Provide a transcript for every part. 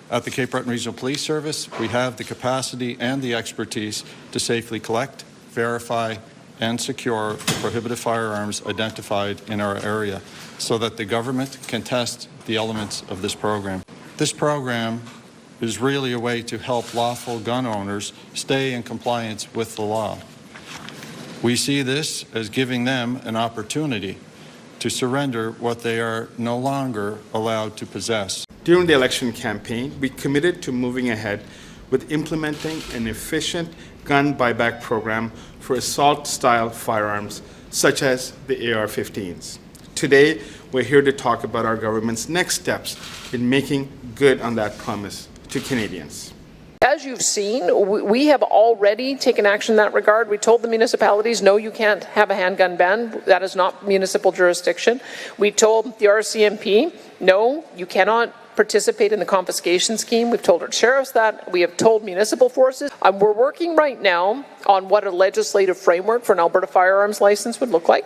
At the Cape Breton Regional Police Service, we have the capacity and the expertise to safely collect, verify, and secure the prohibited firearms identified in our area so that the government can test the elements of this program. This program is really a way to help lawful gun owners stay in compliance with the law. We see this as giving them an opportunity to surrender what they are no longer allowed to possess. During the election campaign, we committed to moving ahead with implementing an efficient gun buyback program for assault-style firearms, such as the AR-15s. Today, we're here to talk about our government's next steps in making good on that promise to Canadians. As you've seen, we have already taken action in that regard. We told the municipalities, no, you can't have a handgun ban. That is not municipal jurisdiction. We told the RCMP, no, you cannot participate in the confiscation scheme. We've told our sheriffs that. We have told municipal forces. We're working right now on what a legislative framework for an Alberta firearms license would look like.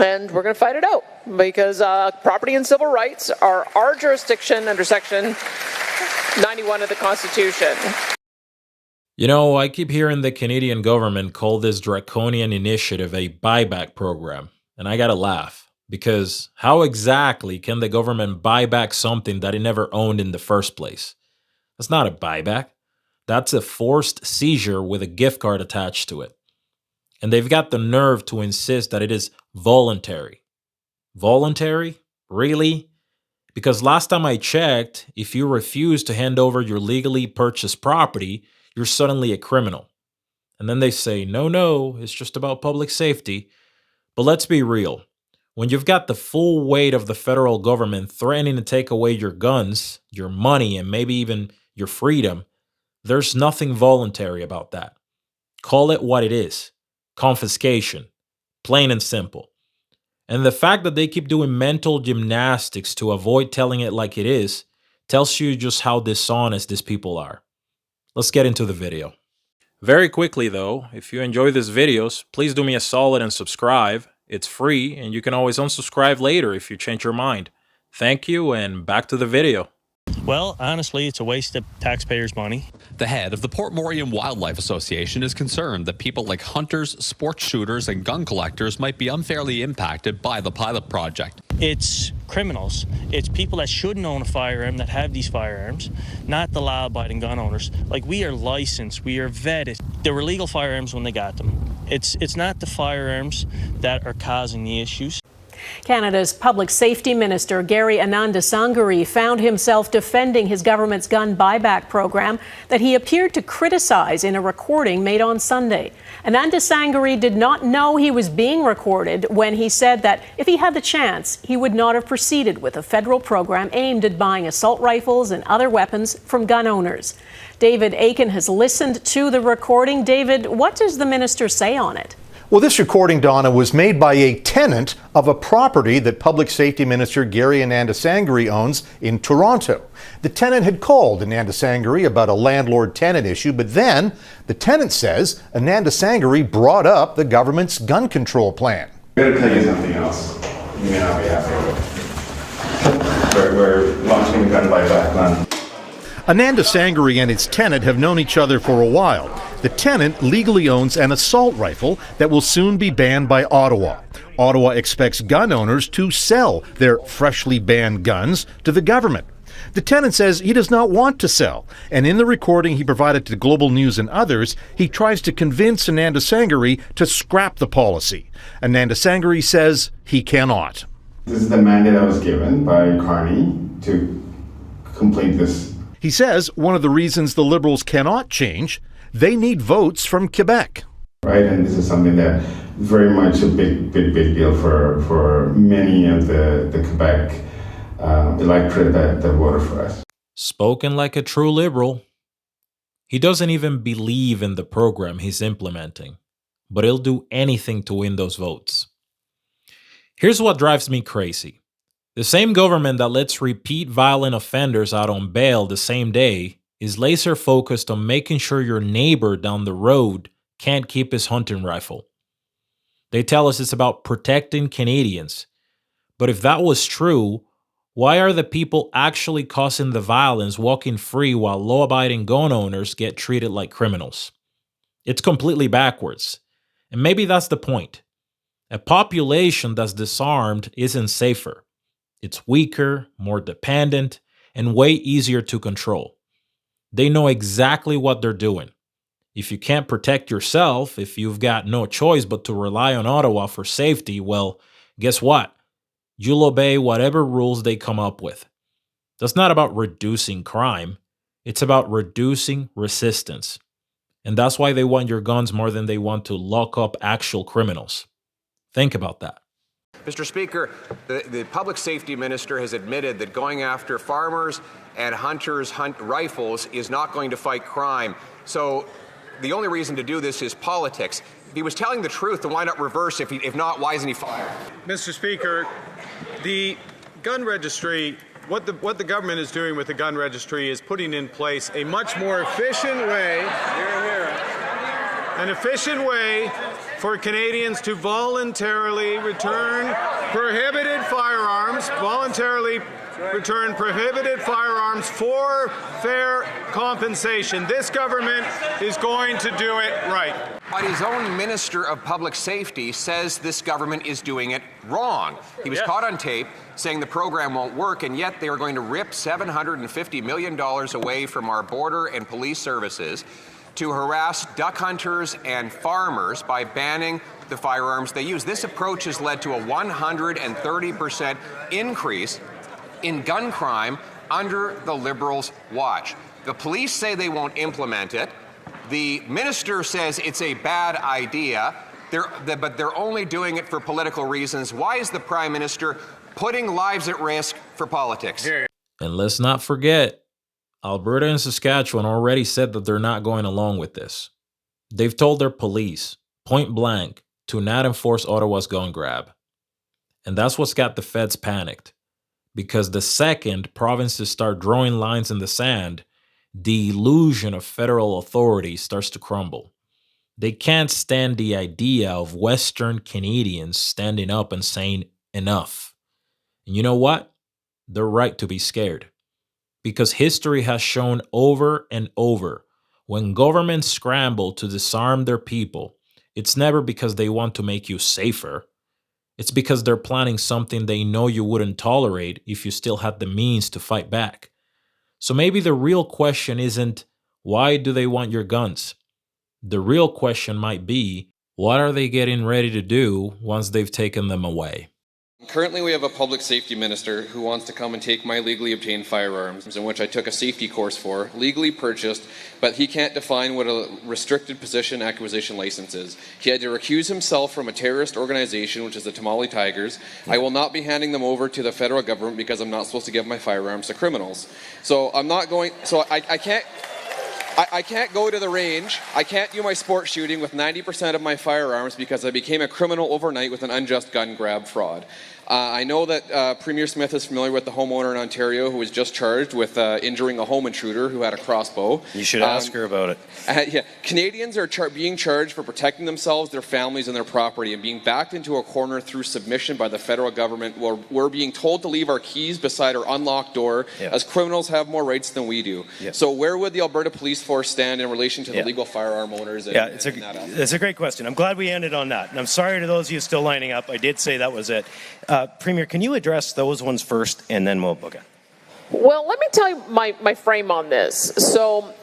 And we're going to fight it out because property and civil rights are our jurisdiction under Section 91 of the Constitution. You know, I keep hearing the Canadian government call this draconian initiative a buyback program, and I gotta laugh. Because how exactly can the government buy back something that it never owned in the first place? That's not a buyback. That's a forced seizure with a gift card attached to it. And they've got the nerve to insist that it is voluntary. Voluntary? Really? Because last time I checked, if you refuse to hand over your legally purchased property, you're suddenly a criminal. And then they say, no, it's just about public safety. But let's be real. When you've got the full weight of the federal government threatening to take away your guns, your money, and maybe even your freedom, there's nothing voluntary about that. Call it what it is. Confiscation. Plain and simple. And the fact that they keep doing mental gymnastics to avoid telling it like it is tells you just how dishonest these people are. Let's get into the video. Very quickly though, if you enjoy these videos, please do me a solid and subscribe. It's free, and you can always unsubscribe later if you change your mind. Thank you, and back to the video. Well, honestly, it's a waste of taxpayers' money. The head of the Port Moriam Wildlife Association is concerned that people like hunters, sports shooters, and gun collectors might be unfairly impacted by the pilot project. It's criminals. It's people that shouldn't own a firearm that have these firearms, not the law-abiding gun owners. Like, we are licensed, we are vetted. They were legal firearms when they got them. It's not the firearms that are causing the issues. Canada's Public Safety Minister Gary Anandasangari found himself defending his government's gun buyback program that he appeared to criticize in a recording made on Sunday. Anandasangari did not know he was being recorded when he said that if he had the chance, he would not have proceeded with a federal program aimed at buying assault rifles and other weapons from gun owners. David Aiken has listened to the recording. David, what does the minister say on it? Well, this recording, Donna, was made by a tenant of a property that Public Safety Minister Gary Anandasangari owns in Toronto. The tenant had called Anandasangari about a landlord-tenant issue, but then the tenant says Anandasangari brought up the government's gun control plan. I'm going to tell you something else you may not be happy with. We're launching a gun buyback plan. Anandasangari and his tenant have known each other for a while. The tenant legally owns an assault rifle that will soon be banned by Ottawa. Ottawa expects gun owners to sell their freshly banned guns to the government. The tenant says he does not want to sell, and in the recording he provided to Global News and others, he tries to convince Anandasangari to scrap the policy. Anandasangari says he cannot. This is the mandate I was given by Carney to complete this. He says one of the reasons the Liberals cannot change, they need votes from Quebec. Right, and this is something that very much a big deal for many of the Quebec electorate that voted for us. Spoken like a true Liberal. He doesn't even believe in the program he's implementing, but he'll do anything to win those votes. Here's what drives me crazy. The same government that lets repeat violent offenders out on bail the same day is laser focused on making sure your neighbor down the road can't keep his hunting rifle. They tell us it's about protecting Canadians. But if that was true, Why are the people actually causing the violence walking free while law-abiding gun owners get treated like criminals? It's completely backwards. And maybe that's the point. A population that's disarmed isn't safer. It's weaker, more dependent, and way easier to control. They know exactly what they're doing. If you can't protect yourself, if you've got no choice but to rely on Ottawa for safety, well, guess what? You'll obey whatever rules they come up with. That's not about reducing crime. It's about reducing resistance. And that's why they want your guns more than they want to lock up actual criminals. Think about that. Mr. Speaker, the public safety minister has admitted that going after farmers and hunters' rifles is not going to fight crime. So the only reason to do this is politics. If he was telling the truth, then why not reverse? If not, why isn't he fired? Mr. Speaker, the gun registry, what the government is doing with the gun registry is putting in place a much more efficient way, an efficient way for Canadians to voluntarily return prohibited firearms, for fair compensation. This government is going to do it right. But his own Minister of Public Safety says this government is doing it wrong. He was caught on tape saying the program won't work, and yet they are going to rip $750 million away from our border and police services to harass duck hunters and farmers by banning the firearms they use. This approach has led to a 130% increase in gun crime under the Liberals' watch. The police say they won't implement it. The minister says it's a bad idea, but they're only doing it for political reasons. Why is the Prime Minister putting lives at risk for politics? And let's not forget, Alberta and Saskatchewan already said that they're not going along with this. They've told their police, point blank, to not enforce Ottawa's gun grab. And that's what's got the feds panicked. Because the second provinces start drawing lines in the sand, the illusion of federal authority starts to crumble. They can't stand the idea of Western Canadians standing up and saying enough. And you know what? They're right to be scared. Because history has shown over and over, when governments scramble to disarm their people, it's never because they want to make you safer. It's because they're planning something they know you wouldn't tolerate if you still had the means to fight back. So maybe the real question isn't, why do they want your guns? The real question might be, what are they getting ready to do once they've taken them away? Currently, we have a public safety minister who wants to come and take my legally obtained firearms, in which I took a safety course for, legally purchased, but he can't define what a restricted position acquisition license is. He had to recuse himself from a terrorist organization, which is the Tamale Tigers. I will not be handing them over to the federal government because I'm not supposed to give my firearms to criminals. So I'm not going, so I can't go to the range. I can't do my sport shooting with 90% of my firearms because I became a criminal overnight with an unjust gun grab fraud. I know that Premier Smith is familiar with the homeowner in Ontario who was just charged with injuring a home intruder who had a crossbow. You should ask her about it. Yeah. Canadians are being charged for protecting themselves, their families, and their property, and being backed into a corner through submission by the federal government, where we're being told to leave our keys beside our unlocked door, as criminals have more rights than we do. So where would the Alberta Police Force stand in relation to the legal firearm owners? It's a great question. I'm glad we ended on that. And I'm sorry to those of you still lining up. I did say that was it. Premier, can you address those ones first, and then we'll book it? Well, let me tell you my frame on this. So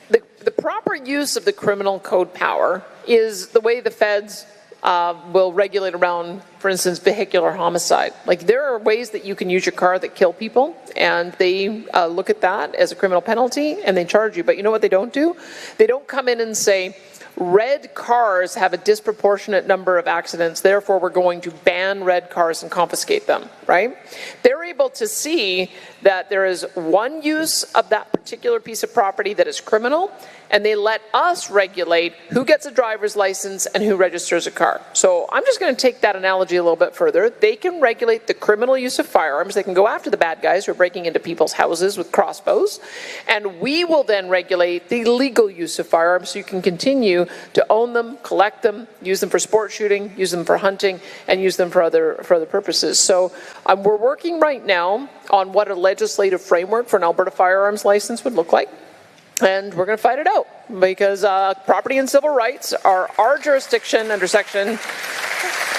the proper use of the criminal code power is the way the feds will regulate around, for instance, vehicular homicide. Like, there are ways that you can use your car that kill people, and they look at that as a criminal penalty, and they charge you. But you know what they don't do? They don't come in and say, red cars have a disproportionate number of accidents, therefore we're going to ban red cars and confiscate them, right? They're able to see that there is one use of that particular piece of property that is criminal, and they let us regulate who gets a driver's license and who registers a car. So I'm just going to take that analogy technology a little bit further. They can regulate the criminal use of firearms. They can go after the bad guys who are breaking into people's houses with crossbows. And we will then regulate the legal use of firearms so you can continue to own them, collect them, use them for sport shooting, use them for hunting, and use them for other purposes. So we're working right now on what a legislative framework for an Alberta firearms license would look like. And we're going to fight it out because property and civil rights are our jurisdiction under Section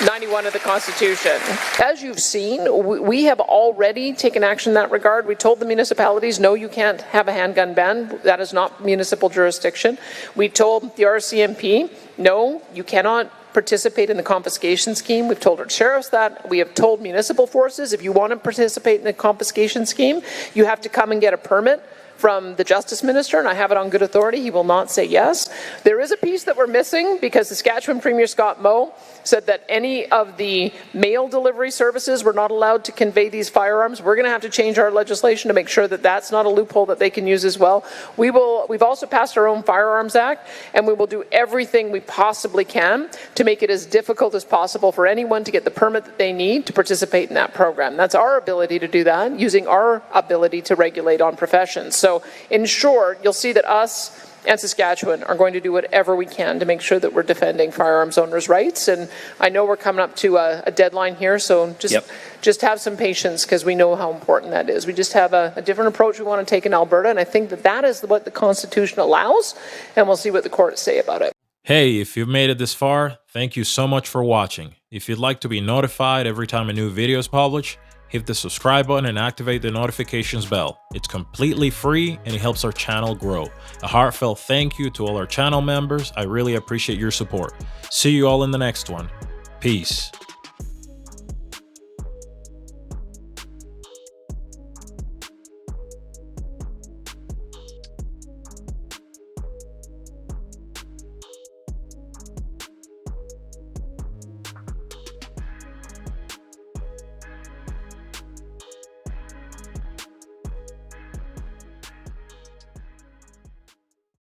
91 of the Constitution. As you've seen, we have already taken action in that regard. We told the municipalities, no, you can't have a handgun ban. That is not municipal jurisdiction. We told the RCMP, no, you cannot participate in the confiscation scheme. We've told our sheriffs that. We have told municipal forces, if you want to participate in the confiscation scheme, you have to come and get a permit from the Justice Minister, and I have it on good authority. He will not say yes. There is a piece that we're missing because Saskatchewan Premier Scott Moe said that any of the mail delivery services were not allowed to convey these firearms. We're going to have to change our legislation to make sure that that's not a loophole that they can use as well. We've also passed our own Firearms Act, and we will do everything we possibly can to make it as difficult as possible for anyone to get the permit that they need to participate in that program. That's our ability to do that, using our ability to regulate on professions. So in short, you'll see that us and Saskatchewan are going to do whatever we can to make sure that we're defending firearms owners' rights. And I know we're coming up to a deadline here, so just have some patience because we know how important that is. We just have a different approach we want to take in Alberta, and I think that is what the Constitution allows, and we'll see what the courts say about it. Hey, if you've made it this far, thank you so much for watching. If you'd like to be notified every time a new video is published, hit the subscribe button and activate the notifications bell. It's completely free and it helps our channel grow. A heartfelt thank you to all our channel members. I really appreciate your support. See you all in the next one. Peace.